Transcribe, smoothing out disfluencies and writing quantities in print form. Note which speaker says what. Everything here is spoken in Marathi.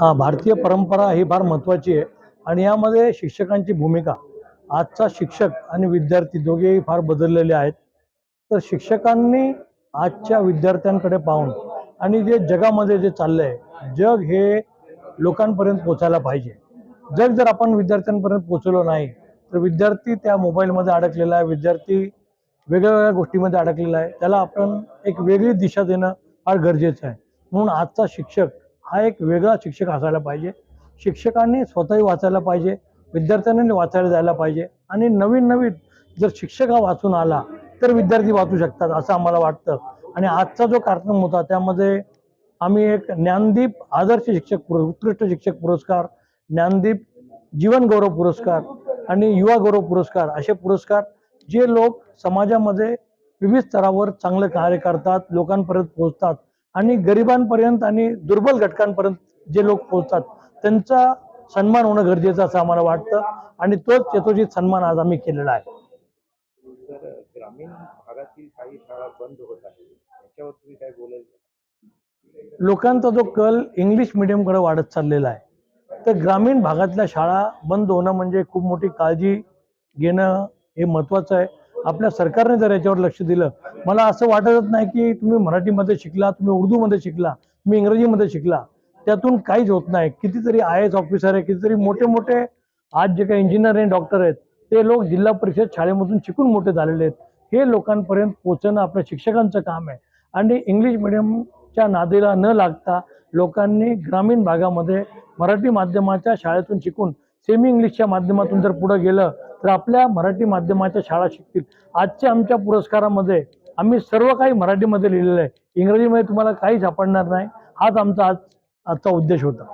Speaker 1: भारतीय परंपरा ही फार महत्त्वाची आहे आणि यामध्ये शिक्षकांची भूमिका आजचा शिक्षक आणि विद्यार्थी दोघेही फार बदललेले आहेत. तर शिक्षकांनी आजच्या विद्यार्थ्यांकडे पाहून आणि जे जगामध्ये जे चाललं आहे, जग हे लोकांपर्यंत पोचायला पाहिजे. जग जर आपण विद्यार्थ्यांपर्यंत पोचवलं नाही तर विद्यार्थी त्या मोबाईलमध्ये अडकलेला आहे, विद्यार्थी वेगवेगळ्या गोष्टीमध्ये अडकलेला आहे. त्याला आपण एक वेगळी दिशा देणं फार गरजेचं आहे. म्हणून आजचा शिक्षक हा एक वेगळा शिक्षक असायला पाहिजे. शिक्षकांनी स्वतःही वाचायला पाहिजे, विद्यार्थ्यांनी वाचायला जायला पाहिजे आणि नवीन नवीन जर शिक्षक हा वाचून आला तर विद्यार्थी वाचू शकतात असं आम्हाला वाटतं. आणि आजचा जो कार्यक्रम होता त्यामध्ये आम्ही एक ज्ञानदीप आदर्श शिक्षक उत्कृष्ट शिक्षक पुरस्कार, ज्ञानदीप जीवन गौरव पुरस्कार आणि युवा गौरव पुरस्कार असे पुरस्कार जे लोक समाजामध्ये विविध स्तरावर चांगलं कार्य करतात, लोकांपर्यंत पोहोचतात आणि गरिबांपर्यंत आणि दुर्बल घटकांपर्यंत जे लोक पोहोचतात त्यांचा सन्मान होणं गरजेचं असं आम्हाला वाटतं आणि तोच यथोचित सन्मान आज आम्ही केलेला आहे.
Speaker 2: तर ग्रामीण भागातील काही शाळा बंद होत आहेत, याच्यावर तुम्ही काय बोलाल?
Speaker 1: लोकांचा जो कल इंग्लिश मीडियमकडे वाढत चाललेला आहे, तर ग्रामीण भागातल्या शाळा बंद होणं म्हणजे खूप मोठी काळजी घेणं हे महत्त्वाचं आहे. आपल्या सरकारने जर याच्यावर लक्ष दिलं, मला असं वाटतच नाही की तुम्ही मराठीमध्ये शिकला, तुम्ही उर्दूमध्ये शिकला, तुम्ही इंग्रजीमध्ये शिकला, त्यातून काहीच होत नाही. कितीतरी IAS ऑफिसर आहे, कितीतरी मोठे मोठे आज जे काही इंजिनियर आणि डॉक्टर आहेत ते लोक जिल्हा परिषद शाळेमधून शिकून मोठे झालेले आहेत. हे लोकांपर्यंत पोहोचणं आपल्या शिक्षकांचं काम आहे. आणि इंग्लिश मिडियमच्या नादेला न लागता लोकांनी ग्रामीण भागामध्ये मराठी माध्यमाच्या शाळेतून शिकून सेमी इंग्लिशच्या माध्यमातून जर पुढे गेलं तर आपल्या मराठी माध्यमाच्या शाळा शिकतील. आजच्या आमच्या पुरस्कारामध्ये आम्ही सर्व काही मराठीमध्ये लिहिलेलं आहे, इंग्रजीमध्ये तुम्हाला काही सापडणार नाही. हाच आमचा आजचा उद्देश होता.